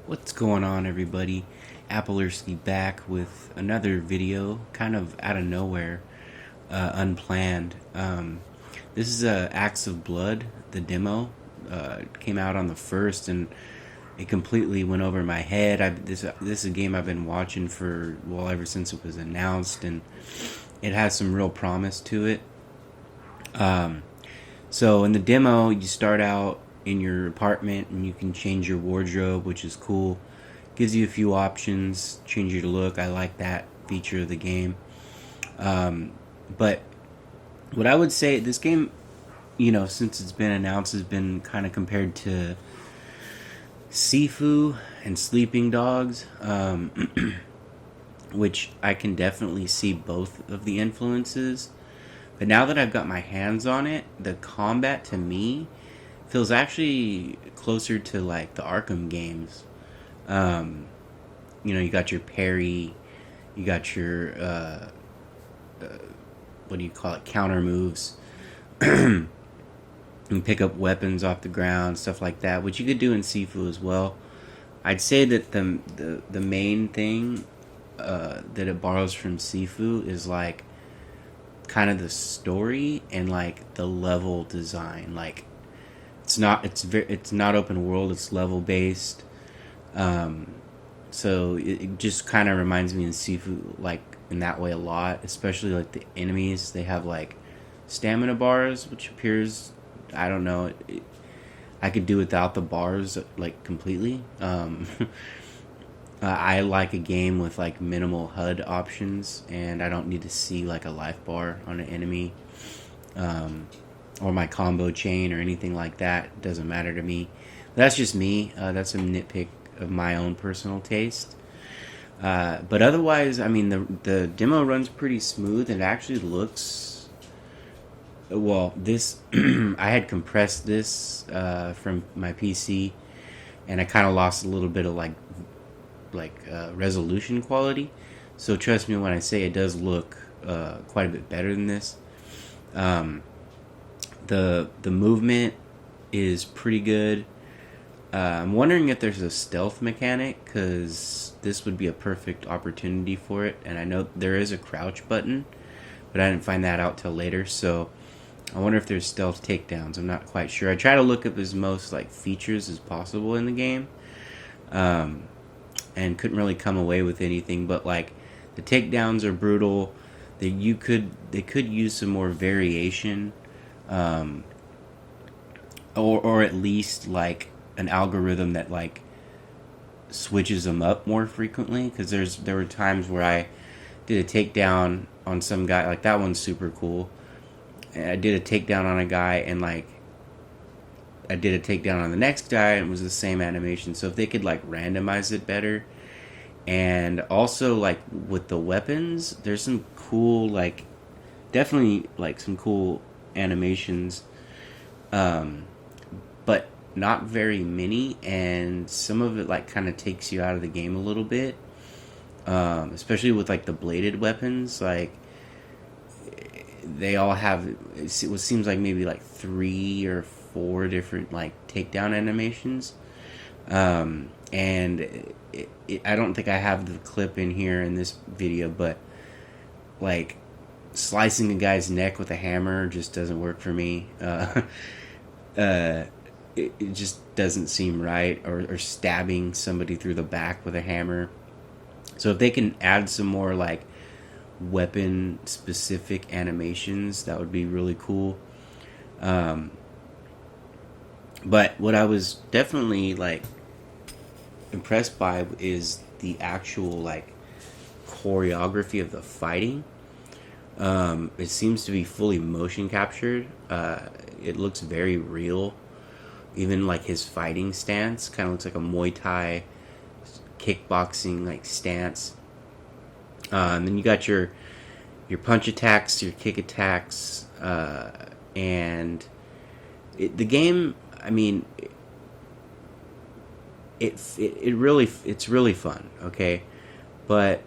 What's going on, everybody? Applersky back with another video, kind of out of nowhere, unplanned. This is Acts of Blood, the demo. It came out on the 1st, and it completely went over my head. This is a game I've been watching for, well, ever since it was announced, and it has some real promise to it. So in the demo, you start out in your apartment and you can change your wardrobe, which is cool. Gives you a few options, change your look. I like that feature of the game. But what I would say, this game, since it's been announced, has been kind of compared to Sifu and Sleeping Dogs, which I can definitely see both of the influences. But now that I've got my hands on it, the combat to me feels actually closer to like the Arkham games. You got your parry, you got your what do you call it, counter moves. You pick up weapons off the ground, stuff like that, which you could do in Sifu as well. I'd say that the main thing that it borrows from Sifu is like kind of the story and like the level design. Like it's not open world, it's level based. So it just kind of reminds me of Sifu, like in that way a lot, especially like the enemies. They have like stamina bars, which appears, I don't know, I could do without the bars like completely. I like a game with like minimal HUD options, and I don't need to see like a life bar on an enemy, or my combo chain or anything like that. It doesn't matter to me. That's just me. That's a nitpick of my own personal taste. But otherwise, I mean, the demo runs pretty smooth. It actually looks, well, this I had compressed this from my PC, and I kind of lost a little bit of like resolution quality. So trust me when I say it does look quite a bit better than this. The movement is pretty good. I'm wondering if there's a stealth mechanic, because this would be a perfect opportunity for it. And I know there is a crouch button, but I didn't find that out till later. So I wonder if there's stealth takedowns. I'm not quite sure. I try to look up as most like features as possible in the game, and couldn't really come away with anything. But like the takedowns are brutal. They could use some more variation, or at least like an algorithm that like switches them up more frequently. Because there were times where I did a takedown on some guy, like that one's super cool. And I did a takedown on a guy, and like I did a takedown on the next guy, and it was the same animation. So if they could like randomize it better, and also like with the weapons, there's some cool, like definitely like some cool animations, but not very many, and some of it like kind of takes you out of the game a little bit, especially with like the bladed weapons. Like they all have, it seems like maybe like 3 or 4 different like takedown animations, and I don't think I have the clip in here in this video, but like slicing a guy's neck with a hammer just doesn't work for me. It just doesn't seem right, or stabbing somebody through the back with a hammer. So if they can add some more like weapon specific animations, that would be really cool. But what I was definitely like impressed by is the actual like choreography of the fighting. It seems to be fully motion captured. It looks very real. Even like his fighting stance kind of looks like a Muay Thai kickboxing like stance. And then you got your punch attacks, your kick attacks, and the game. I mean, it's really fun. Okay, but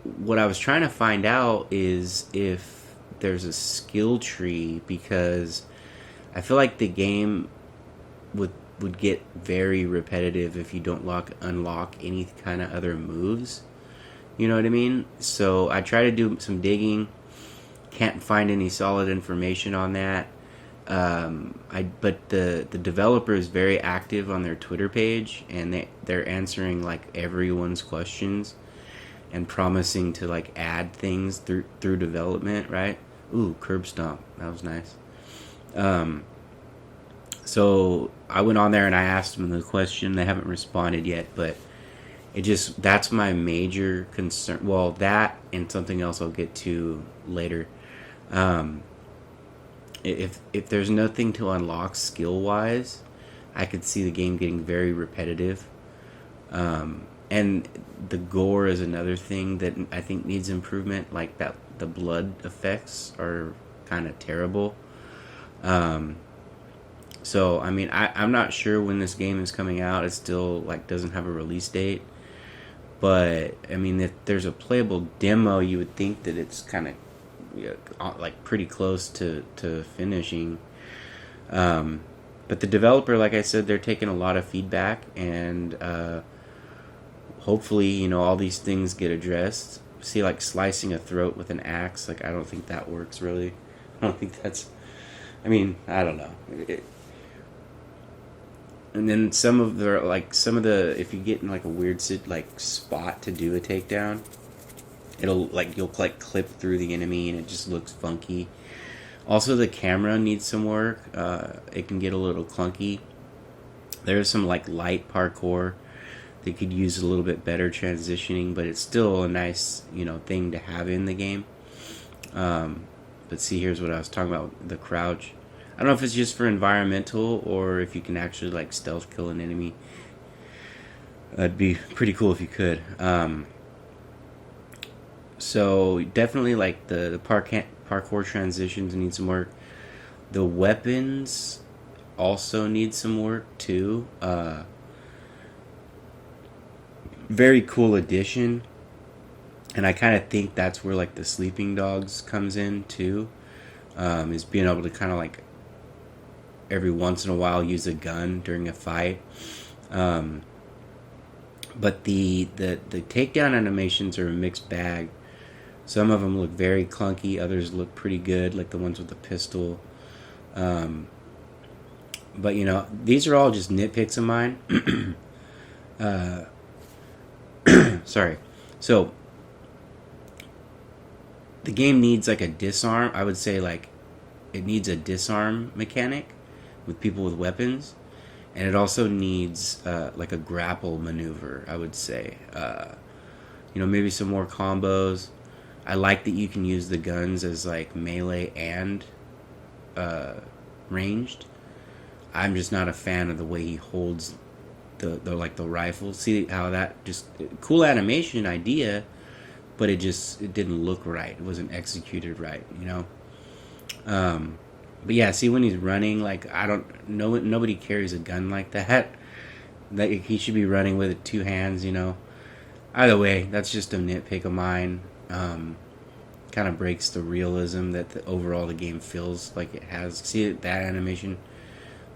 what I was trying to find out is if there's a skill tree, because I feel like the game with would get very repetitive if you don't unlock any kind of other moves. You know what I mean? So I try to do some digging. Can't find any solid information on that. But the developer is very active on their Twitter page, and they're answering like everyone's questions and promising to like add things through development. Right? Ooh, curb stomp. That was nice. So I went on there and I asked them the question. They haven't responded yet, but that's my major concern. Well, that and something else I'll get to later. Um, if there's nothing to unlock skill wise, I could see the game getting very repetitive. And the gore is another thing that I think needs improvement. Like that, the blood effects are kind of terrible. Um, so I mean, I'm not sure when this game is coming out. It still like doesn't have a release date. But I mean, if there's a playable demo, you would think that it's kind of, yeah, like pretty close to finishing. But the developer, like I said, they're taking a lot of feedback, and hopefully, all these things get addressed. See, like slicing a throat with an axe, like I don't think that works really. I don't think that's. I mean, I don't know. And then some of the if you get in like a weird spot to do a takedown, you'll like clip through the enemy and it just looks funky. Also, the camera needs some work. It can get a little clunky. There's some like light parkour that could use a little bit better transitioning, but it's still a nice thing to have in the game. But see, here's what I was talking about: the crouch. I don't know if it's just for environmental or if you can actually like stealth kill an enemy. That'd be pretty cool if you could. So definitely like the parkour transitions need some work. The weapons also need some work too. Very cool addition, and I kind of think that's where like the sleeping dogs comes in too. Is being able to kind of like every once in a while use a gun during a fight. But the takedown animations are a mixed bag. Some of them look very clunky, others look pretty good, like the ones with the pistol. But these are all just nitpicks of mine. Sorry. So the game needs like a disarm. I would say like it needs a disarm mechanic with people with weapons, and it also needs like a grapple maneuver. I would say, maybe some more combos. I like that you can use the guns as like melee and ranged. I'm just not a fan of the way he holds the rifle. See how that just cool animation idea, but it didn't look right. It wasn't executed right. But yeah, see when he's running, like I don't know, nobody carries a gun like that. Like he should be running with it 2 hands. Either way, that's just a nitpick of mine. Kind of breaks the realism that overall the game feels like it has. See that animation,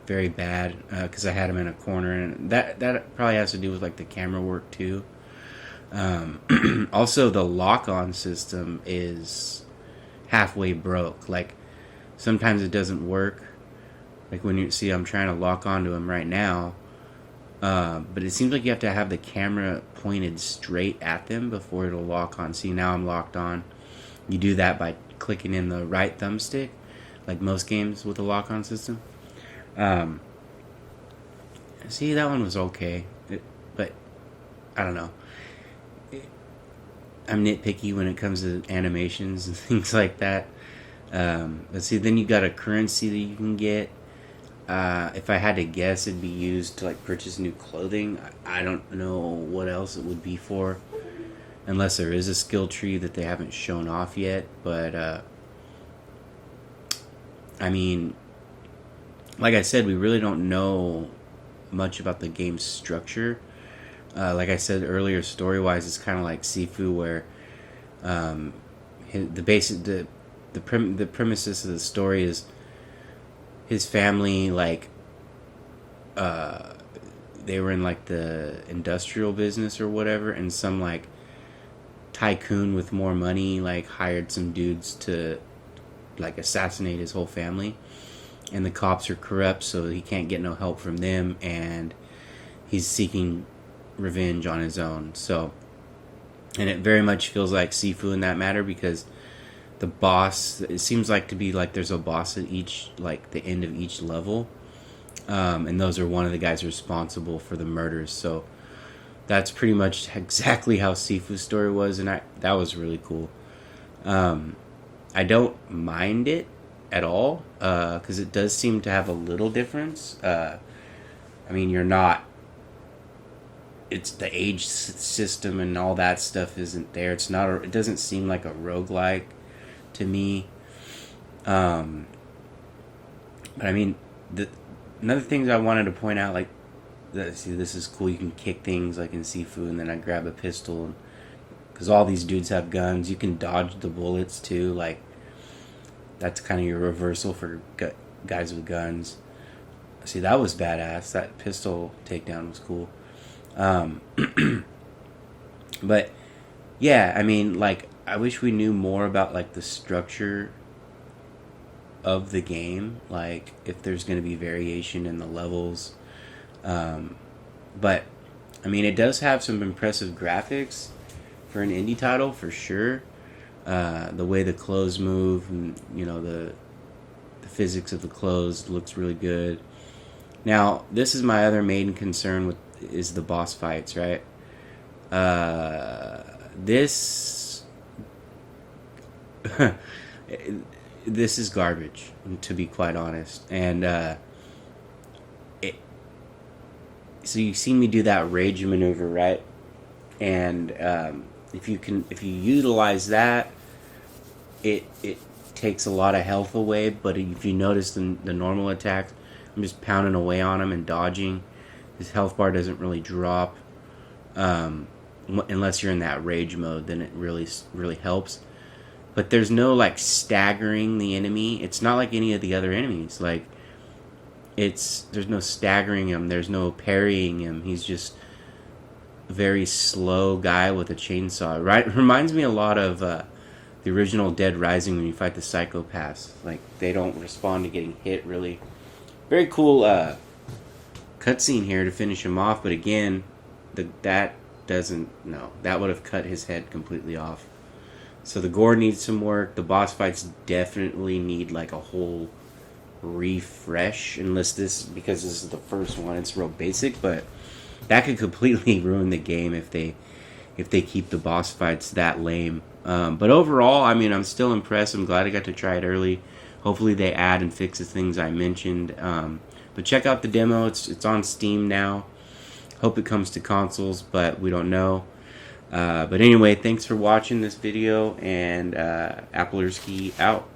very bad because I had him in a corner, and that probably has to do with like the camera work too. Also, the lock-on system is halfway broke. Like sometimes it doesn't work. Like when you see, I'm trying to lock onto him right now. But it seems like you have to have the camera pointed straight at them before it'll lock on. See, now I'm locked on. You do that by clicking in the right thumbstick, like most games with a lock-on system. See, that one was okay. But, I don't know. I'm nitpicky when it comes to animations and things like that. Let's see, then you got a currency that you can get. If I had to guess, it'd be used to like purchase new clothing. I don't know what else it would be for, unless there is a skill tree that they haven't shown off yet. But I mean, like I said, we really don't know much about the game's structure. Like I said earlier, story-wise, it's kind of like Sifu, where the premises of the story is his family like they were in like the industrial business or whatever, and some like tycoon with more money like hired some dudes to like assassinate his whole family, and the cops are corrupt, so he can't get no help from them, and he's seeking revenge on his own. So, and it very much feels like Sifu in that matter, because the boss, it seems like to be like there's a boss at each, like the end of each level, and those are one of the guys responsible for the murders. So that's pretty much exactly how Sifu's story was, and that was really cool. I don't mind it at all, because it does seem to have a little difference. I mean, you're not, it's the age system and all that stuff isn't there. It's not it doesn't seem like a roguelike to me. But I mean, another thing I wanted to point out, like, see, this is cool. You can kick things like in Sifu, and then I grab a pistol, because all these dudes have guns. You can dodge the bullets too. Like, that's kind of your reversal for guys with guns. See, that was badass. That pistol takedown was cool. But yeah, I mean, like, I wish we knew more about like the structure of the game, like if there's going to be variation in the levels. But I mean, it does have some impressive graphics for an indie title, for sure. The way the clothes move, and you know, the physics of the clothes looks really good. Now, this is my other main concern with is the boss fights, right? This this is garbage, to be quite honest. And so you see me do that rage maneuver, right? And if you utilize that, it takes a lot of health away. But if you notice the normal attacks, I'm just pounding away on him and dodging. His health bar doesn't really drop, unless you're in that rage mode. Then it really helps. But there's no like staggering the enemy. It's not like any of the other enemies. Like, there's no staggering him. There's no parrying him. He's just a very slow guy with a chainsaw. Right? Reminds me a lot of the original Dead Rising when you fight the psychopaths. Like, they don't respond to getting hit really. Very cool cutscene here to finish him off, but again, that would have cut his head completely off. So the gore needs some work. The boss fights definitely need like a whole refresh, because this is the first one. It's real basic, but that could completely ruin the game if they keep the boss fights that lame. But overall, I mean, I'm still impressed. I'm glad I got to try it early. Hopefully they add and fix the things I mentioned. But check out the demo. It's on Steam now. Hope it comes to consoles, but we don't know. But anyway, thanks for watching this video, and Applerski out.